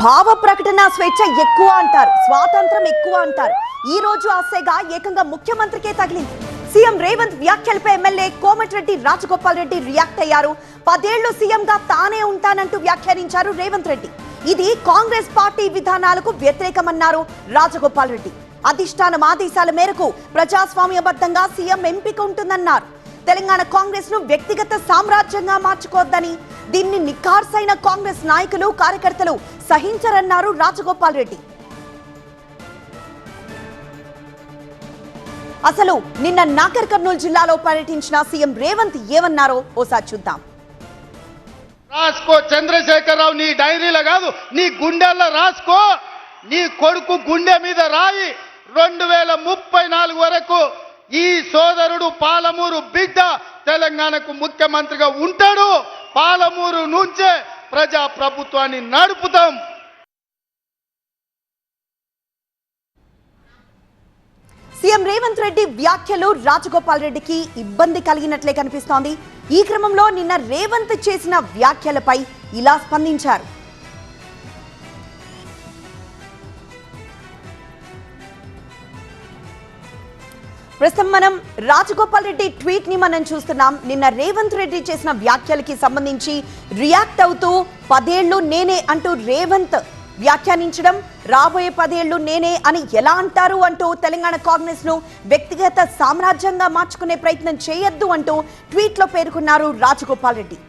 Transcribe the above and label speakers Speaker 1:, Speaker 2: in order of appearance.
Speaker 1: భావ ప్రకటన స్వేచ్ఛ ఎక్కువ అంటారు, స్వాతంత్రం ఎక్కువ అంటారు. ఈ రోజు ఆ సెగ ఏకంగా ముఖ్యమంత్రికే తగిలింది. సీఎం రేవంత్ వ్యాఖ్యలపై ఎమ్మెల్యే కోమటిరెడ్డి రాజగోపాల్ రెడ్డి రియాక్ట్ అయ్యారు. 10 ఏళ్లు సీఎంగా తానే ఉంటానంటూ వ్యాఖ్యానించారు రేవంత్ రెడ్డి. ఇది కాంగ్రెస్ పార్టీ విధానాలకు వ్యతిరేకమన్నారు రాజగోపాల్ రెడ్డి. అధిష్టానం ఆదేశాల మేరకు ప్రజాస్వామ్యబద్ధంగా సీఎం ఎంపిక ఉంటుందన్నారు. తెలంగాణ కాంగ్రెస్ ను వ్యక్తిగత సామ్రాజ్యంగా మార్చుకోవద్దని, దీన్ని నిఖార్సైన కాంగ్రెస్ నాయకులు కార్యకర్తలు సహించరన్నారు రాజగోపాల్ రెడ్డి. అసలు నిన్న నాగర్ కర్నూలు జిల్లాలో పర్యటించిన సీఎం రేవంత్ ఏమన్నారో ఓసారి చూద్దాం.
Speaker 2: రాసుకో చంద్రశేఖరరావు, నీ డైరీలో కాదు నీ గుండెల్లో రాసుకో. నీ కొడుకు గుండె మీద రాయి. 2034 వరకు ఈ సోదరుడు పాలమూరు బిడ్డ తెలంగాణకు ముఖ్యమంత్రిగా ఉంటాడు. పాలమూరు నుంచే ప్రజా ప్రభుత్వాన్ని నడుపుతాం.
Speaker 1: సీఎం రేవంత్ రెడ్డి వ్యాఖ్యలు రాజగోపాల్ రెడ్డికి ఇబ్బంది కలిగినట్లే కనిపిస్తోంది. ఈ క్రమంలో నిన్న రేవంత్ చేసిన వ్యాఖ్యలపై ఇలా స్పందించారు. ప్రస్తుతం మనం రాజగోపాల్ రెడ్డి ట్వీట్ ని మనం చూస్తున్నాం. నిన్న రేవంత్ రెడ్డి చేసిన వ్యాఖ్యలకి సంబంధించి రియాక్ట్ అవుతూ 10 ఏళ్లు నేనే అంటూ రేవంత్ వ్యాఖ్యానించడం, రాబోయే 10 ఏళ్లు నేనే అని ఎలా అంటారు అంటూ తెలంగాణ కాంగ్రెస్ ను వ్యక్తిగత సామ్రాజ్యంగా మార్చుకునే ప్రయత్నం చేయొద్దు అంటూ ట్వీట్ లో పేర్కొన్నారు రాజగోపాల్ రెడ్డి.